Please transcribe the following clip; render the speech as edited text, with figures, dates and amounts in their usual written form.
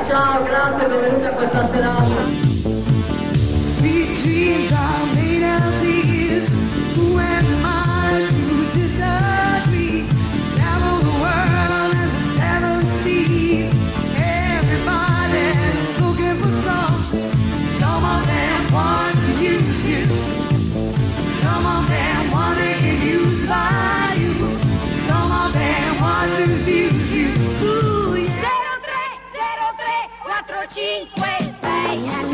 Ciao, grazie, benvenuti a questa serata. Sweet dreams are made of these. Who am I to disagree? Travel the world and the seven seas. Everybody's looking for some of them want to use you. Some of them want to get used by you. Some of them want to abuse you. Ooh, yeah. 03 03 456